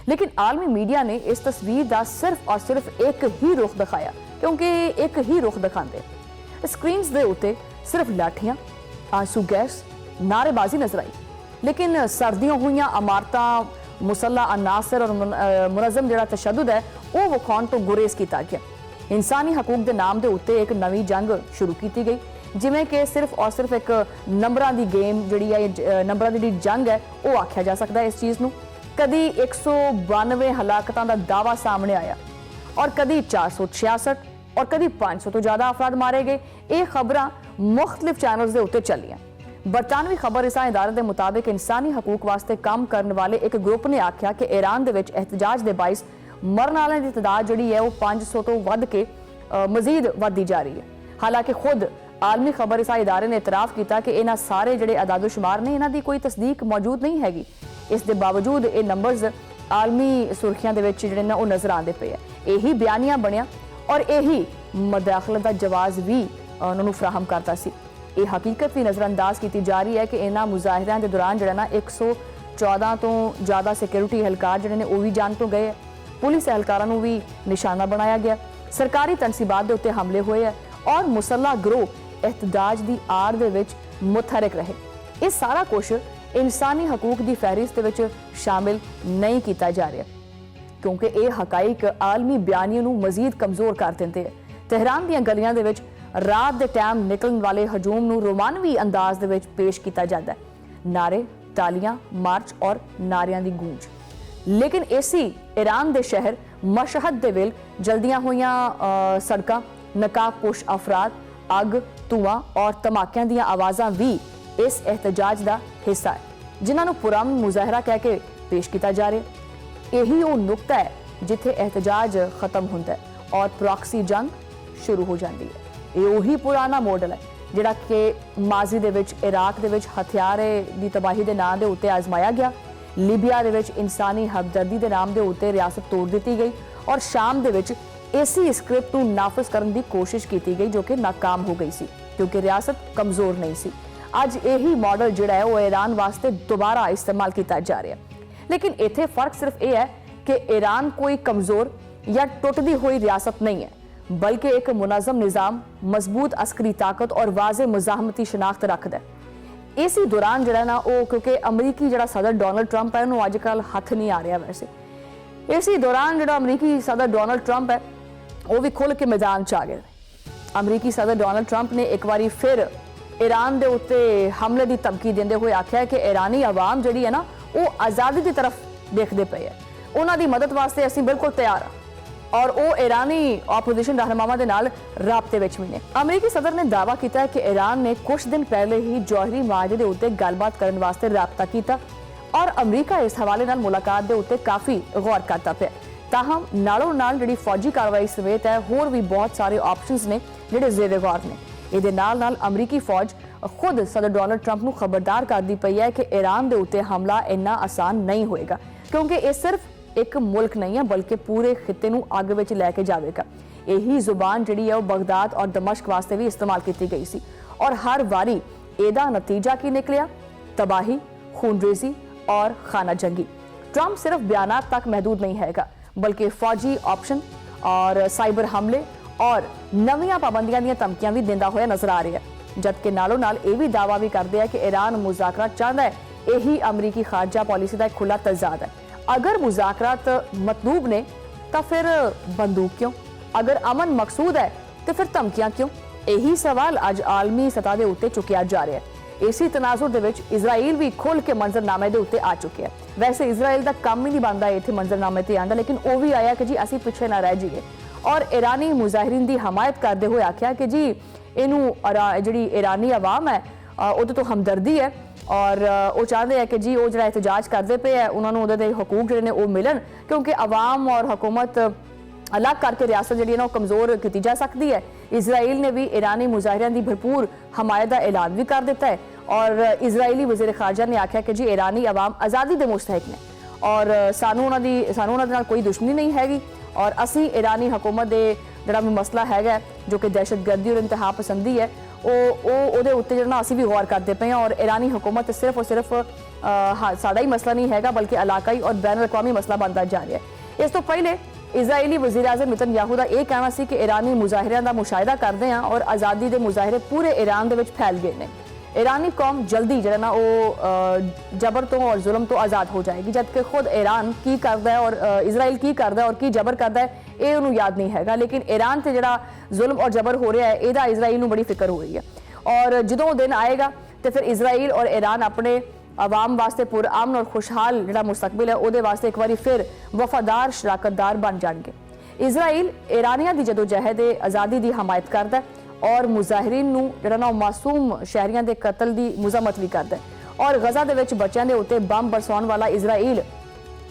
लेकिन आलमी मीडिया ने इस तस्वीर का सिर्फ और सिर्फ एक ही रुख दिखाया, क्योंकि एक ही रुख दिखाते स्क्रीन के उत्ते सिर्फ लाठियां, आंसू गैस, नारेबाजी नजर आई। लेकिन सर्दियों हुई इमारतां, मुसल्ला अनासर और मुनज़म जिहड़ा तशद्दुद है वो विखाउण तो गुरेज किया गया। इंसानी हकूक के नाम के उत्ते एक नवी जंग शुरू की गई, जिमें कि सिर्फ और सिर्फ एक नंबरां दी गेम जिहड़ी है, नंबरां दी जंग है वो आख्या जा सकता है। इस चीज़ नूं कदी 192 हलाकतां दा दावा सामने आया और कदी 466 और कदी 500 तो ज़्यादा अफराद मारे गए। ये खबरां मुख्तलिफ चैनल्स के उत्ते चलियां। बरतानवी खबर रिसां इदारे के मुताबिक इंसानी हकूक वास्ते काम करने वाले एक ग्रुप ने आख्या कि ईरान दे विच एहतजाज के बाइस मरन वालों की तादाद जिहड़ी है वो 500 तो वध के मजीद वधदी जा रही है। हालांकि खुद आलमी खबरसा इदारे ने इतराफ किया कि इन्हां सारे जिहड़े अदादोशुमार ने इन्हां दी कोई तस्दीक मौजूद नहीं हैगी। इस दे बावजूद ये नंबर्स आलमी सुर्खियां दे विच जिहड़े ने वो नज़र आते पे है। यही बयानिया बनया और यही मदाखलत का जवाज़ भी उन्होंने फराहम करता सी। ये हकीकत भी नज़रअंदाज की जा रही है कि इन्हां मुजाहिरियां के दौरान जिहड़ा ना 114 तो ज़्यादा सिक्योरिटी एहलकार जिहड़े ने वो भी जान तो गए, पुलिस एहलकारां नूं भी निशाना बनाया गया, सरकारी तनसीबात के उत्ते हमले हुए है और मुसल्ला गिरोह एहतजाज की आड़ दे विच मुतहरिक रहे। ये सारा कुछ इंसानी हकूक की फहरिस्त दे विच शामिल नहीं किया जा रहा, क्योंकि ये हकाइक आलमी बयानियों नूं मजीद कमज़ोर कर देंदे है। तेहरान दीयां गलियां दे विच रात के टाइम निकलने वाले हजूम नूं रोमानवी अंदाज दे विच पेश किया जाता है। नारे, तालियां, मार्च और नारियां दी गूंज। लेकिन इसी ईरान के शहर मशहद दे विल जल्दियां हुईयां सड़कां, नकाबपोश अफराद, अग, धुआं और धमाकियां दीयां आवाज़ां भी इस एहतजाज का हिस्सा है, जिन्होंने पुरअमन मुजाहरा कह के पेश किया जा रहा है। यही वो नुकता है जिथे एहतजाज खत्म होता है और प्रॉक्सी जंग शुरू हो जाती है। ये वही पुराना मॉडल है जिहड़ा कि माजी दे विच इराक दे विच हथियारें दी तबाही के नाम के उत्ते आजमाया गया, लीबिया दे विच इंसानी हमदर्दी के नाम के उत्ते रियासत तोड़ दी गई और शाम दे विच इसी स्क्रिप्ट को नाफिज करने की कोशिश की गई जो कि नाकाम हो गई सी, क्योंकि रियासत कमज़ोर नहीं सी। अज यही मॉडल जिहड़ा है वो ईरान वास्ते दोबारा इस्तेमाल किया जा रहा है। लेकिन इत्थे फर्क सिर्फ ये है कि ईरान कोई कमज़ोर या टुटदी हुई रियासत नहीं है, बल्कि एक मुनज़्ज़म निज़ाम, मजबूत अस्करी ताकत और वाज़े मुज़ाहमती शनाख्त रखता है। इसी दौरान जिहड़ा ना वो, क्योंकि अमरीकी जिहड़ा सदर डोनाल्ड ट्रंप है उन्होंने अजकल हथ नहीं आ रहा, वैसे इसी दौरान जिहड़ा अमरीकी सदर डोनाल्ड ट्रंप है वो भी खुल के मैदान च आ गए। अमरीकी सदर डोनाल्ड ट्रंप ने एक बार फिर ईरान के उत्ते हमले की धमकी देंदे हुए आख्या कि ईरानी आवाम जिहड़ी है ना वो आज़ादी की तरफ देखते पे है, उन्हां दी मदद वास्ते असीं बिल्कुल तैयार हाँ और वो ईरानी ऑपोजिशन रहनुमावां दे नाल राबते विच भी ने। अमरीकी सदर ने दावा किया कि ईरान ने कुछ दिन पहले ही जौहरी माहे दे उत्ते गलबात करने वास्ते राबता किया और अमरीका इस हवाले नाल मुलाकात दे उत्ते काफ़ी गौर करता पिया। ताहम नालों नाल जिहड़ी फौजी कार्रवाई समेत है होर भी बहुत सारे ऑप्शनस ने जिहड़े ज़ेरे गौर ने। इहदे नाल नाल अमरीकी फौज खुद सदर डोनाल्ड ट्रंप नूं खबरदार करदी पई है कि ईरान दे उत्ते हमला इन्ना आसान नहीं होएगा, क्योंकि ये सिर्फ एक मुल्क नहीं है बल्कि पूरे खिते नूं अग विच लैके जावेगा। यही जुबान जिहड़ी है वो बगदाद और दमश्क वास्ते भी इस्तेमाल की गई सी और हर वारी एदा नतीजा की निकलिया तबाही, खूनरेजी और खाना जंगी। ट्रंप सिर्फ बयानात तक महदूद नहीं हैगा, बल्कि फौजी ऑप्शन और साइबर हमले और नवीं पाबंदियां दी धमकियां भी देंदा होया नजर आ रहा है, जबकि नालों नाल ये भी दावा भी करते हैं कि ईरान मुज़ाकरात चाहता है। यही अमरीकी खारजा पॉलिसी का एक खुला तजाद है। अगर मुज़ाकरात मतलूब ने तो फिर बंदूक क्यों? अगर अमन मकसूद है तो फिर धमकियां क्यों? यही सवाल अज आलमी सतह के उत्ते चुकिया जा रहा है। इसी तनाजुर दे विच इजराइल भी खुल के मंजरनामे के उत्ते आ चुके हैं। वैसे इजराइल का काम ही नहीं बनता इत्थे मंजरनामे ते आंदा, लेकिन वो भी आया कि जी असीं पिछे ना रह जाइए और ईरानी मुजाहिरीन की हमायत करते हुए आख्या कि जी इनू जी ईरानी आवाम है उहदे तो हमदर्दी है और वो चाहते हैं कि जी वो जो एहतजाज करते पे है उन्होंने उहदे हकूक जिहड़े ने वो मिलन, क्योंकि अवाम और हुकूमत अलग करके रियासत जी ना कमज़ोर की जा सकती है। इजराइल ने भी ईरानी मुजाहिरीन की भरपूर हमायत का ऐलान भी कर दिता है और इजरायली वज़ीर खारजा ने आख्या कि जी ईरानी अवाम आज़ादी के मुस्तहक ने और सानू उन्हां दे नाल कोई दुश्मनी नहीं हैगी और असी ईरानी हुकूमत के जिहड़ा मसला हैगा जो कि दहशतगर्दी और इंतहा पसंदी है वो उत्ते जिहड़ा असी भी गौर करते पे हैं और ईरानी हुकूमत सिर्फ और सिर्फ साडा ही मसला नहीं हैगा बल्कि इलाकाई और बैन अवी मसला बनता जा रहा है। इस तो पहले इजरायली वज़ीर आज़म नेतन्याहू का यह कहना सी कि ईरानी मुजाहिरियां का मुशाहिदा करते हैं और आज़ादी के मुजाहिरे पूरे ईरान दे विच फैल गए हैं। ईरानी कौम जल्दी जो ना वो जबर तो और जुल्म तो आज़ाद हो जाएगी, जबकि खुद ईरान की करता है और इजराइल की करता है और की जबर करता है ये उन्होंने याद नहीं हैगा। लेकिन ईरान से जो जुल्म और जबर हो रहा है यदा इजराइल को बड़ी फिक्र हो रही है और जो दिन आएगा तो फिर इजराइल और ईरान अपने आवाम वास्ते पुरअमन और खुशहाल जो मुस्तकबिल है वो वास्ते एक बार फिर वफादार शराकतदार बन जाएंगे। इजराइल ईरानियों की जदोजहद आज़ादी की हमायत करता है और मुजाहिरीन जो मासूम शहरियों के कतल की मजम्मत भी करता है और गजा के बच्चों के उत्ते बंब बरसाने वाला इजराइल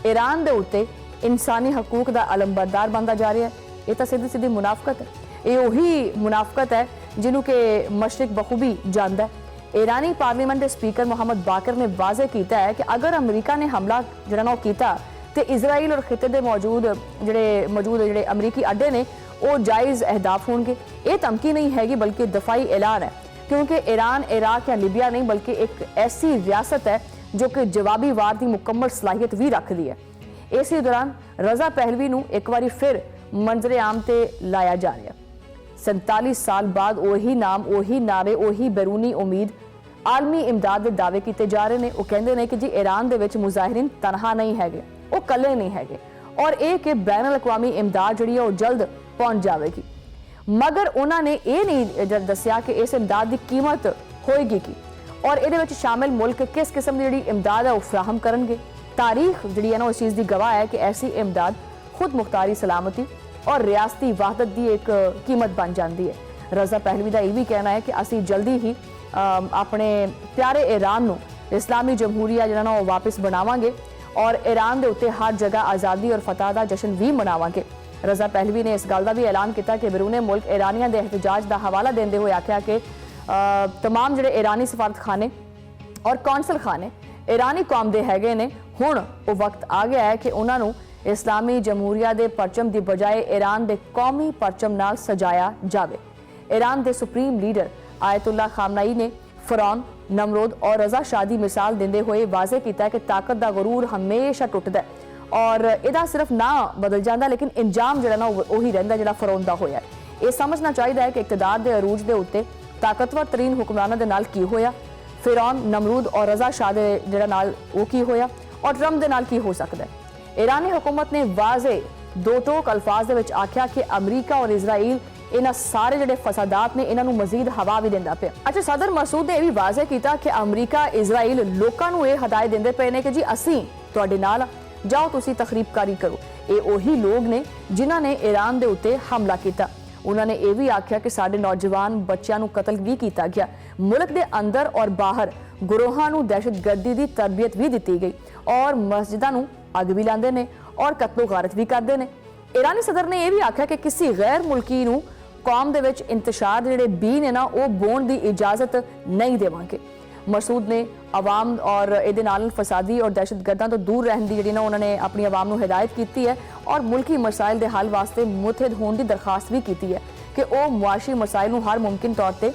ईरान के उत्ते इंसानी हकूक का अलमबरदार बनता जा रहा है। ये तो सीधी सीधी मुनाफकत है। ये उही मुनाफकत है जिन्हों के मशरक बखूबी जानता है। ईरानी पार्लीमेंट के स्पीकर मोहम्मद बाकर ने वाजे किया है कि अगर अमरीका ने हमला जिहड़ा किया तो इसराइल और खिते के मौजूद जिहड़े अमरीकी अड्डे ने वो जायज़ अहदाफ होंगे। ये धमकी नहीं हैगी बल्कि दफाई ऐलान है, क्योंकि ईरान इराक या लीबिया नहीं बल्कि एक ऐसी रियासत है जो कि जवाबी वार की मुकम्मल सलाहियत भी रखती है। इसी दौरान रजा पहलवी नूं एक बार फिर मंजरे आम ते लाया जा रहा है। 47 साल बाद वही नाम, वही नारे, वही बैरूनी उम्मीद, आलमी इमदाद के दावे किए जा रहे हैं। वो कहते हैं कि जी ईरान दे विच मुजाहिरीन तनहा नहीं हैगे, वो कले नहीं हैगे और ये कि बैन अल-अक़वामी इमदाद जिहड़ी है वो जल्द पहुंच जाएगी। मगर उन्होंने ये नहीं दस्या कि इस इमदाद की कीमत होएगी की और ये शामिल मुल्क किस किस्म की जिहड़ी इमदाद है वो फ्राहम करेंगे। तारीख जिहड़ी है ना उस चीज़ की गवाह है कि ऐसी इमदाद खुद मुख्तारी सलामती और रियासती वहदत की एक कीमत बन जाती है। रजा पहलवी का यह भी कहना है कि असी जल्दी ही अपने प्यारे ईरान नूं इस्लामी जमहूरिया जिहड़ा ना वापस बनावांगे और ईरान के उत्ते हर जगह आज़ादी और फतह का जश्न भी मनावांगे। रजा पहलवी ने इस गल का भी ऐलान किया कि बैरूने मुल्क ईरानियों के एहतजाज का हवाला देते हुए आख्या कि तमाम जिहड़े ईरानी सफारत खाने और कौंसल खाने ईरानी कौम के हैगे ने, हुण वो वक्त आ गया है कि उन्होंने इस्लामी जमहूरिया के परचम की बजाय ईरान के कौमी परचम नाल सजाया जाए। ईरान के सुप्रीम लीडर आयतुल्ला खामनाई ने फरौन, नमरूद और रजा शाह की मिसाल देते हुए वाजे किया कि ताकत का गुरूर हमेशा टुटदा और यदा सिर्फ ना बदल जाता लेकिन इंजाम जिहड़ा ना उही रहिंदा जिहड़ा फरौन दा होया। ये समझना चाहिए है कि इकतदार के अरूज के उत्ते ताकतवर तरीन हुक्मरानां दे नाल की होया, फिरौन, नमरूद और रजा शाह दे जिहड़ा नाल वो की होया और ट्रंप दे नाल की हो सकता है। ईरानी हुकूमत ने वाजे दो टोक अल्फाज दे विच आख्या कि अमरीका और इसराइल इन्हां सारे जिहड़े फसादात ने इन्हां नूं मजीद हवा भी दिंदा पिया। अच्छा, सदर मसूद ने यह भी वाजे किया कि अमरीका इसराइल लोकां नूं यह हदायत दिंदे पे ने कि जी असीं तुहाडे नाल जाओ, तुसीं तखरीबकारी करो। ये उही लोग ने जिन्हां ने ईरान दे उत्ते हमला किया। उन्होंने यह भी आख्या कि साडे नौजवान बच्चों नूं कतल भी किया गया। मुल्क के अंदर और बाहर गुरोहां नूं दहशतगर्दी की तरबियत भी दी गई और मस्जिदां नूं अग भी लाते हैं और कत्लो गारत भी करते हैं। ईरानी सदर ने यह भी आख्या कि किसी गैर मुल्की नूं कौम दे विच इंतशार जिहड़े बी ने ना वो बोण की इजाजत नहीं देवांगे। मसूद ने आवाम और इहदे नाल फसादी और दहशतगर्दां तो दूर रहने की जिहड़ी ना उन्होंने अपनी आवाम नूं हिदायत की है और मुल्की मसाइल के हल वास्ते मुतहद होने की दरखास्त भी की है कि वह मुआशी मसाइल नूं हर मुमकिन तौर पर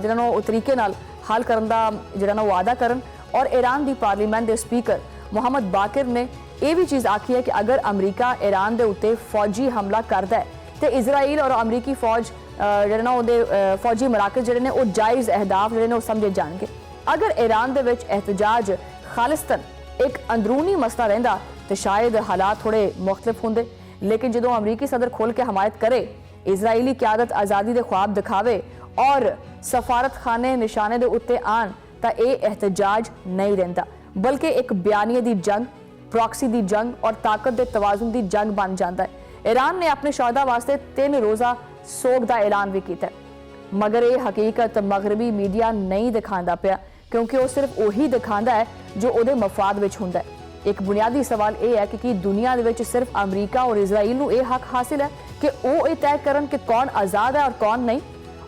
जिहड़ा ना तरीके नाल हल करन दा जिहड़ा ना वादा करन। और ईरान की पार्लीमेंट के स्पीकर मोहम्मद बाकर ने यह भी चीज़ आखी है कि अगर अमरीका ईरान के उत्ते फौजी हमला करता है तो इसराइल और अमरीकी फौज जिहड़े ना उहदे फौजी मराकज़ जिहड़े ने वो जायज़ अहदाफ जिहड़े ने वो समझे जाणगे। अगर ईरान दे विच एहतजाज खालिस्तन एक अंदरूनी मसला रहिंदा तो शायद हालात थोड़े मुख्तलिफ होंदे, लेकिन जो अमरीकी सदर खोल के हमायत करे, इसराइली क्यादत आज़ादी के ख्वाब दिखावे और सफारत खाने निशाने के उत्ते आन तो यह एहतजाज नहीं रहिंदा बल्कि एक बयानिए की जंग, प्रॉक्सी की जंग और ताकत के तवाजुन की जंग बन जाता है। ईरान ने अपने शौदा वास्ते 3 रोज़ा सोग का ऐलान भी किया, मगर ये हकीकत मगरबी मीडिया नहीं दिखाता पाया क्योंकि वो सिर्फ वही दिखाता है जो उहदे मफाद विच हुंदा है। एक बुनियादी सवाल यह है कि दुनिया दे विच सिर्फ अमरीका और इसराइल नूं यह हक हासिल है कि वो ये तय करन कि कौन आज़ाद है और कौन नहीं।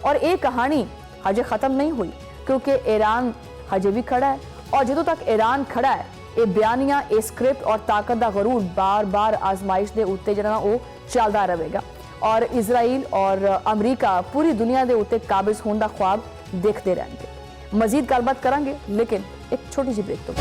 और ये कहानी हजे ख़त्म नहीं हुई क्योंकि ईरान हजे भी खड़ा है और जो तक ईरान खड़ा है ये बयानिया, ये स्क्रिप्ट और ताकत का गरूर बार बार आजमाइश के उत्ते जिहड़ा वो चलता रहेगा और इसराइल और अमरीका पूरी दुनिया के उत्ते काबिज होने का ख्वाब देखते रहेंगे। मजीद गलबात करांगे लेकिन एक छोटी सी ब्रेक तो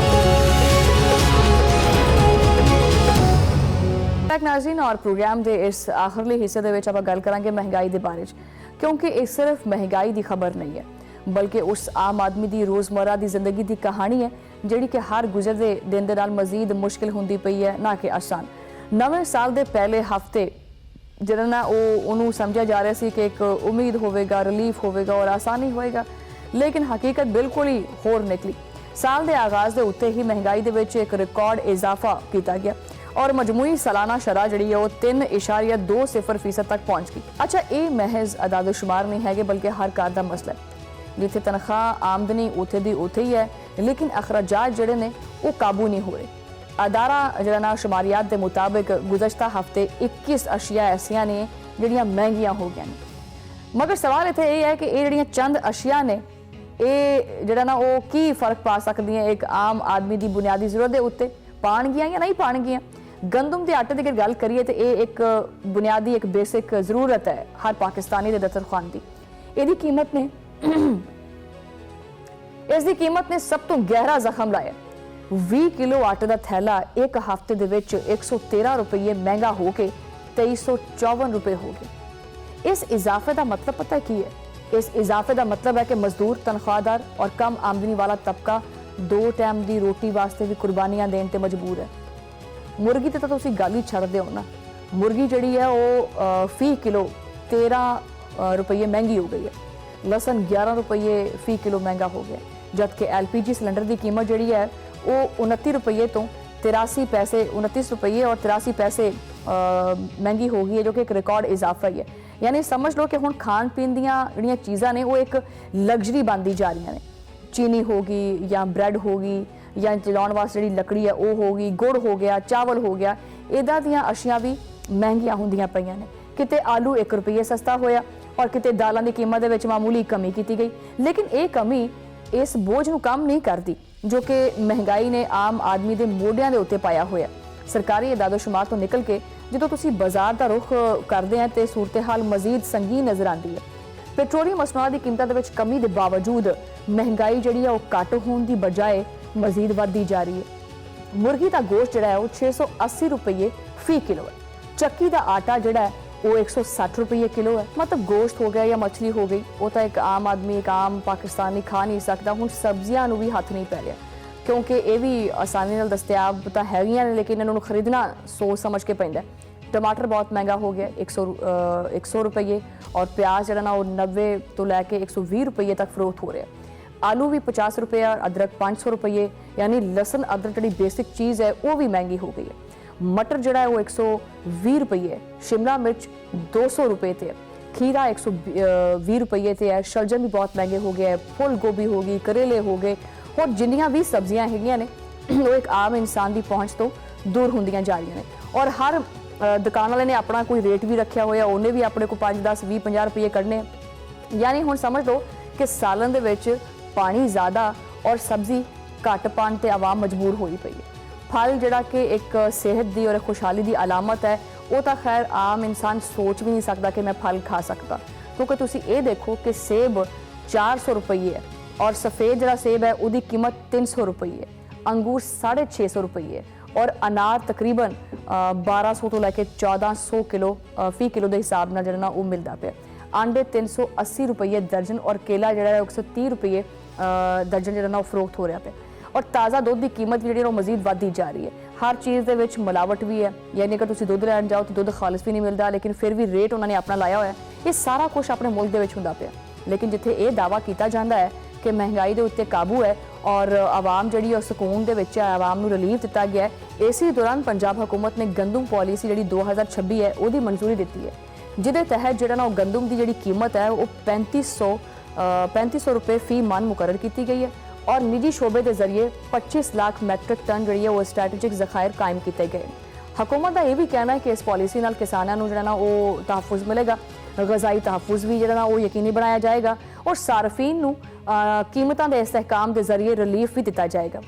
नाज़रीन और प्रोग्राम के इस आखिरले हिस्से दे विच आपां गल करांगे महंगाई के बारे च, क्योंकि ये सिर्फ महंगाई की खबर नहीं है बल्कि उस आम आदमी की रोज़मर्रा की जिंदगी की कहानी है जिहड़ी कि हर गुजरते दिन दे नाल मजीद मुश्किल होंदी पई है, ना कि आसान। नवे साल के पहले हफ्ते जिहड़ा ना उन्होंने समझा जा रहा सी कि एक उम्मीद होवेगा, रिलीफ होवेगा और आसानी होएगा, लेकिन हकीकत बिल्कुल ही होर निकली। साल के आगाज़ के उत्ते ही महंगाई दे विच एक रिकॉर्ड इजाफा किया गया और मजमूई सालाना शरह जी है 3.20% तक पहुँच गई। अच्छा, ये महज अदादोशुमार नहीं है बल्कि हर घर का मसला है। जिथे तनख्वाह आमदनी उथे दी उथे ही है, लेकिन अखराजात जड़े ने वो काबू नहीं हो रहे। अदारा जरा शुमारियात के मुताबिक गुज़श्ता हफ्ते 21 अशिया ऐसियां ने जड़ियां महंगियां हो गई। मगर सवाल इत्थे ये है कि ये ਜਿਹੜੀਆਂ चंद अशिया ने ਇਹ ਜਿਹੜਾ ਨਾ ਉਹ ਕੀ ਫਰਕ ਪਾ ਸਕਦੀਆਂ ਇੱਕ ਆਮ ਆਦਮੀ ਦੀ ਬੁਨਿਆਦੀ ਜ਼ਰੂਰਤ ਦੇ ਉੱਤੇ, ਪਾਣਗੀਆਂ ਜਾਂ ਨਹੀਂ ਪਾਣਗੀਆਂ। ਗੰਦਮ ਦੇ ਆਟੇ ਦੀ ਗੱਲ ਕਰੀਏ ਤੇ ਇਹ ਇੱਕ ਬੁਨਿਆਦੀ ਇੱਕ ਬੇਸਿਕ ਜ਼ਰੂਰਤ ਹੈ ਹਰ ਪਾਕਿਸਤਾਨੀ ਦੇ ਦਸਤਰਖਾਨ ਦੀ। ਇਹਦੀ ਕੀਮਤ ਨੇ ਇਸ ਦੀ ਕੀਮਤ ਨੇ ਸਭ ਤੋਂ ਗਹਿਰਾ ਜ਼ਖਮ ਲਾਇਆ। 20 ਕਿਲੋ ਆਟੇ ਦਾ ਥੈਲਾ ਇੱਕ ਹਫ਼ਤੇ ਦੇ ਵਿੱਚ 113 ਰੁਪਏ ਮਹਿੰਗਾ ਹੋ ਕੇ 2354 ਰੁਪਏ ਹੋ ਗਿਆ। इस इजाफे का मतलब पता की है? इस इजाफे का मतलब है कि मजदूर, तनख्वाहदार और कम आमदनी वाला तबका 2 टाइम की रोटी वास्ते भी कुर्बानियां देने ते मजबूर है। मुर्गी तो तुम गल ही छड्डदे हो ना, मुर्गी जी है वो फी किलो 13 रुपये महंगी हो गई है। लसन 11 रुपये फी किलो महंगा हो गया, जबकि LPG सिलेंडर की कीमत जी है वो 29 रुपये तो 83 पैसे 29 रुपये और 83 पैसे महंगी हो गई है, जो कि एक रिकॉर्ड इजाफा ही है। यानी समझ लो कि हुण खाण पीण दीयां जिहड़ियां चीज़ां ने वो एक लग्जरी बनती जा रही ने। चीनी हो गई या ब्रैड हो गई या जलाउण वास्ते जिहड़ी लकड़ी है वो हो गई, गुड़ हो गया, चावल हो गया, इदां दीयां अशियां भी महंगियां हुंदियां पईयां ने। किते आलू 1 रुपये सस्ता होया और किते दालां दी कीमत दे विच मामूली कमी की गई, लेकिन ये कमी इस बोझ नूं कम नहीं करती जो कि महंगाई ने आम आदमी के मोढियां दे उत्ते पाया होया। सरकारी इदादोशुमार तो निकल के जो तुसी बाजार का रुख करते हैं तो सूरत हाल मजीद संगीन नज़र आती है। पेट्रोलियम मसनूआत की कीमतों के कमी के बावजूद महंगाई जी है घट होने की बजाय मजीद बढ़ती जा रही है। मुर्गी का गोश्त जोड़ा है वो 680 रुपये फी किलो है। चक्की का आटा जोड़ा है वो 160 रुपये किलो है। मतलब गोश्त हो गया या मछली हो गई वो तो एक आम आदमी, एक आम पाकिस्तानी खा नहीं सकता। हुण सब्जियां नूं भी हथ नहीं पै रहा क्योंकि ये भी आसानी नाल दस्तयाब तो हैगियां ने, लेकिन इन्होंने खरीदना सोच समझ के पैंदा। टमाटर बहुत महंगा हो गया, 100 रुपये, और प्याज जरा ना वो 90 तो लैके 120 रुपये तक फरोख्त हो रहा है। आलू भी 50 रुपये, अदरक 500 रुपये, यानी लसन अदरक जी बेसिक चीज़ है वो भी महंगी हो गई है। मटर जड़ा है वो 120 रुपये, शिमला मिर्च 200 रुपये थे, खीरा 120 रुपये थे है, शलजम भी बहुत महंगे हो गए, फुल गोभी हो गई, करेले हो गए, और जिन्नियां भी सब्जियां हैगियां ने वो एक आम इंसान की पहुँच तो दूर होंदियां जा रही हैं। और हर दुकान वाले ने अपना कोई रेट भी रखा होया, उन्हें भी अपने को 5, 10, 20, 50 रुपये कढ़ने। यानी हुण समझ लो कि सालन दे विच पानी ज़्यादा और सब्जी घट पाण ते आवाम मजबूर होई पई है। फल जिहड़ा कि एक सेहत दी और खुशहाली दी अलामत है वो तो खैर आम इंसान सोच भी नहीं सकता कि मैं फल खा सकता, क्योंकि तुसीं ये देखो कि सेब 400 रुपये है और सफ़ेद जिहड़ा सेब है उसकी कीमत 300 रुपये है, अंगूर 650 रुपये है, और अनार तकरीबन 1200 तो लैके 1400 किलो फी किलो के हिसाब नाल जिहड़ा ना वो मिलता पे। आंडे 380 रुपये दर्जन और केला जिहड़ा है 130 रुपये दर्जन जिहड़ा ना वो फरोख्त हो रहा पे। और ताज़ा दुध की कीमत भी जिहड़ी मजीद बढ़ती जा रही है। हर चीज़ दे विच मिलावट भी है, यानी अगर तुसीं दुध लैण जाओ तो दुध खालिस भी नहीं मिलता, लेकिन फिर भी रेट उन्होंने अपना लाया होया। ये सारा कुछ अपने मुल्क दे विच हुंदा पिया, लेकिन जिथे ये दावा किया जाता है कि महंगाई के उत्ते काबू है और आवाम जी सुकून दे विच है, आवाम नूं रिलीफ दिता गया है। इसी दौरान पंजाब हुकूमत ने गंदम पॉलिसी जी 2026 है वो मंजूरी दी है, जिदे तहत जो ना गंदम की जी कीमत है वो 3500 रुपये फी मन मुकर्रर की गई है, और निजी शोबे के जरिए 25 लाख मैट्रिक टन जी है वो स्ट्रैटेजिक जखायर कायम किए गए। हुकूमत का यह भी कहना है कि इस पॉलिसी नाल किसानों को जो वो तहफुज मिलेगा, गज़ाई तहफुज भी जो वो यकीनी बनाया जाएगा, और सार्फिन नूं कीमतों के इस्तेहकाम के जरिए रिलीफ भी दिता जाएगा।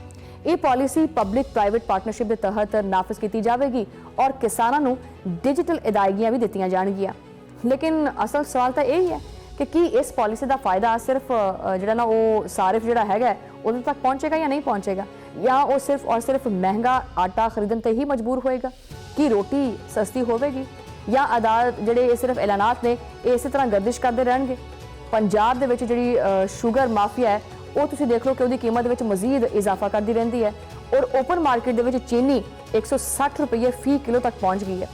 ये पॉलिसी पब्लिक प्राइवेट पार्टनरशिप के तहत नाफिज की जाएगी और किसानों नूं डिजिटल अदायगियां भी दित्तियां जाणगियां। लेकिन असल सवाल तो यही है कि इस पॉलिसी का फायदा सिर्फ जो ना वो सारिफ जोड़ा है उधर तक पहुँचेगा या नहीं पहुँचेगा, या वो सिर्फ और सिर्फ महंगा आटा खरीदने ते ही मजबूर होएगा कि रोटी सस्ती होवेगी, या अदालत ਜਿਹੜੇ सिर्फ ऐलानात ने इस तरह गर्दिश करते रहेंगे। पंजाब ਦੇ ਵਿੱਚ ਜਿਹੜੀ ਸ਼ੂਗਰ ਮਾਫੀਆ ਹੈ ਉਹ ਤੁਸੀਂ ਦੇਖ ਲਓ ਕਿ ਉਹਦੀ ਕੀਮਤ ਵਿੱਚ ਮਜ਼ੀਦ ਇਜ਼ਾਫਾ ਕਰਦੀ ਰਹਿੰਦੀ ਹੈ, और ओपन मार्केट ਦੇ ਵਿੱਚ चीनी 160 रुपये फी किलो तक पहुँच गई है।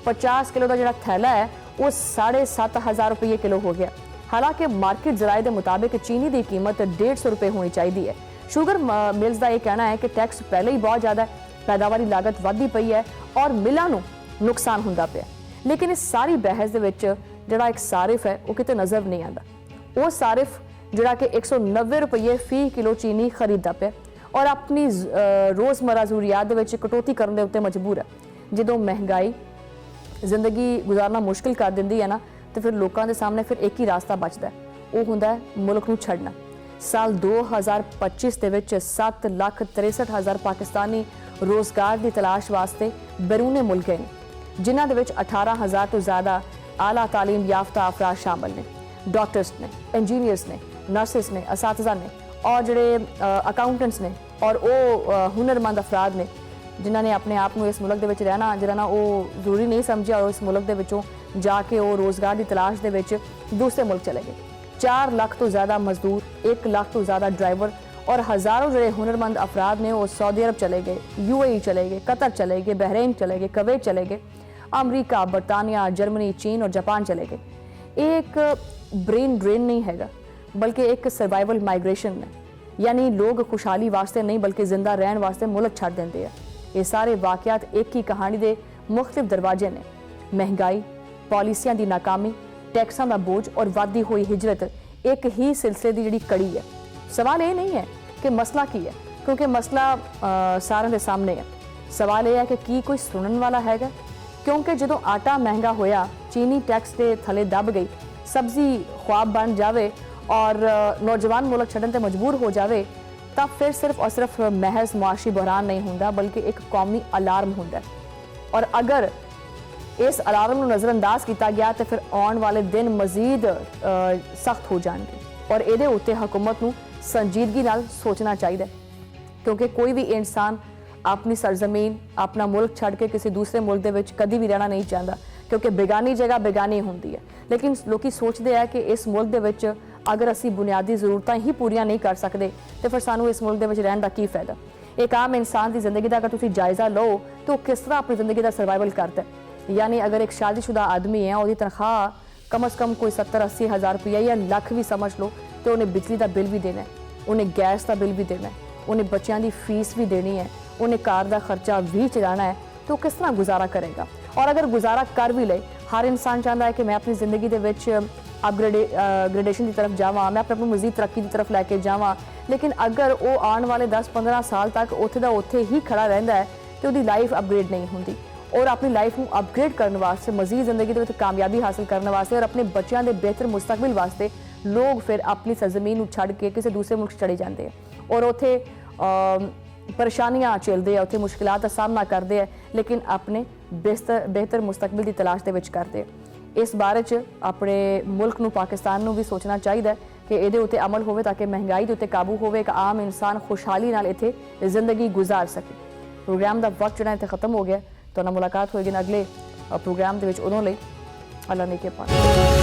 50 किलो का जो थैला है वो 7500 रुपये किलो हो गया। हालांकि मार्केट जराए के मुताबिक चीनी की कीमत 150 रुपये होनी चाहिए है। शुगर मिल्स का यह कहना है कि टैक्स पहले ही बहुत ज़्यादा है, पैदावारी लागत बढ़ती पई है और मिलों को नुकसान होंदा पिया। लेकिन इस सारी बहस दे विच जिहड़ा एक सारिफ है वो किते नज़र नहीं आता। वो सारिफ जिहड़ा कि 190 रुपये फी किलो चीनी खरीददा पिया और अपनी रोज़मर्रा जरूरियात दे विच कटौती करने के उत्ते मजबूर है। जदों महंगाई जिंदगी गुजारना मुश्किल कर दिंदी है ना, तो फिर लोगों के सामने फिर एक ही रास्ता बचता है, वो होंदा है मुल्क नूं छड्डना। साल 2025 ਦੇ ਵਿੱਚ 7,63,000 पाकिस्तानी रोज़गार की तलाश वास्ते बैरूने मुल्क गए, जिन्हां दे विच 18,000 तो ज़्यादा आला तालीम याफ्ता अफराद शामिल ने। डॉक्टर्स ने, इंजीनियर्स ने, नर्सिस ने, असातिज़ा ने और ਜਿਹੜੇ अकाउंटेंट्स ने और वो हुनरमंद अफराद ने जिन्होंने अपने आप को इस मुल्क के विच रहना ਜਿਹੜਾ ना वो जरूरी नहीं समझिया और इस मुल्क के विचों जाके वो रोज़गार की तलाश के विच दूसरे मुल्क चले गए। 4 लाख तो ज़्यादा मजदूर, 1 लाख तो ज़्यादा ड्राइवर और हज़ारों जो हुनरमंद अफराद ने वो सऊदी अरब चले गए, UAE चले गए, कतर चले गए, बहरीन चले गए, कुवैत चले गए, अमरीका, बरतानिया, जर्मनी, चीन और जापान चले गए। एक ब्रेन ड्रेन नहीं हैगा बल्कि एक सर्वाइवल माइग्रेशन है, यानी लोग खुशहाली वास्ते नहीं बल्कि जिंदा रहने वास्ते मुल्क छड्ड देंदे हैं। ये सारे वाक़यात एक ही कहानी के मुख्तलिफ दरवाजे ने। महंगाई, पॉलिसियां की नाकामी, टैक्सां का बोझ और वधदी हुई हिजरत एक ही सिलसिले की जिहड़ी कड़ी है। सवाल ये नहीं है कि मसला की है, क्योंकि मसला सारे के सामने है। सवाल यह है कि की कोई सुनने वाला हैगा, क्योंकि जो आटा महंगा होया, चीनी टैक्स के थले दब गई, सब्जी ख्वाब बन जाए और नौजवान मुल्क छड्डन ते मजबूर हो जाए, तब फिर सिर्फ और सिर्फ महज मुआशी बहरान नहीं होंदा बल्कि एक कौमी अलार्म होंदा। और अगर इस अलार्म को नज़रअंदाज किया गया तो फिर आने वाले दिन मजीद सख्त हो जाएंगे और ये उत्ते हुकूमत को संजीदगी नाल सोचना चाहिए, क्योंकि कोई भी इंसान अपनी सरजमीन, अपना मुल्क छड़ के किसी दूसरे मुल्क के कभी भी रहना नहीं चाहता, क्योंकि बेगानी जगह बेगानी होंदी है। लेकिन लोग सोचते हैं कि इस मुल्क के अगर असी बुनियादी जरूरतां ही पूरियां नहीं कर सकते तो फिर सानू इस मुल्क के रहने का की फायदा। एक आम इंसान की जिंदगी का अगर तुम जायज़ा लो तो किस तरह अपनी जिंदगी का सर्वाइवल करता है। यानी अगर एक शादीशुदा आदमी है, उसकी तनख्वाह कम अज़ कम कोई 70-80 हज़ार रुपया या लख भी समझ लो, तो उन्हें बिजली का बिल भी देना है, उन्हें गैस का बिल भी देना है, उन्हें बच्चों की फीस भी देनी है, उन्हें कार का खर्चा भी चलाना है, तो किस तरह गुजारा करेगा। और अगर गुजारा कर भी ले, हर इंसान चाहता है कि मैं अपनी ज़िंदगी के अपग्रेडेशन की तरफ जावां, मैं अपनी मजीद तरक्की की तरफ लैके जावां, लेकिन अगर वो आने वाले 10-15 साल तक उत्थे दा उत्थे ही खड़ा रहता है तो उसकी लाइफ अपग्रेड नहीं होती। और अपनी लाइफ को अपग्रेड करने वास्ते, मजीद जिंदगी के कामयाबी हासिल करने वास्ते और अपने बच्चों के बेहतर मुस्तकबिल वास्ते लोग फिर अपनी सरजमीन छड़ के किसी दूसरे मुल्क चले जाते हैं और उत्थे परेशानियां झेलते हैं, उत्थे मुश्किलात का सामना करते हैं, लेकिन अपने बेहतर मुस्तकबिल की तलाश के करते हैं। इस बारे च अपने मुल्क नूं, पाकिस्तान नूं भी सोचना चाहिए कि ये उत्ते अमल होवे ताकि महंगाई के उत्ते काबू होवे, एक आम इंसान खुशहाली नाल इत्थे जिंदगी गुजार सके। प्रोग्राम का वक्त जो इत्थे खत्म हो गया, तो मुलाकात होएगी अगले प्रोग्राम के उदों ले। अल्लाह ने के पास।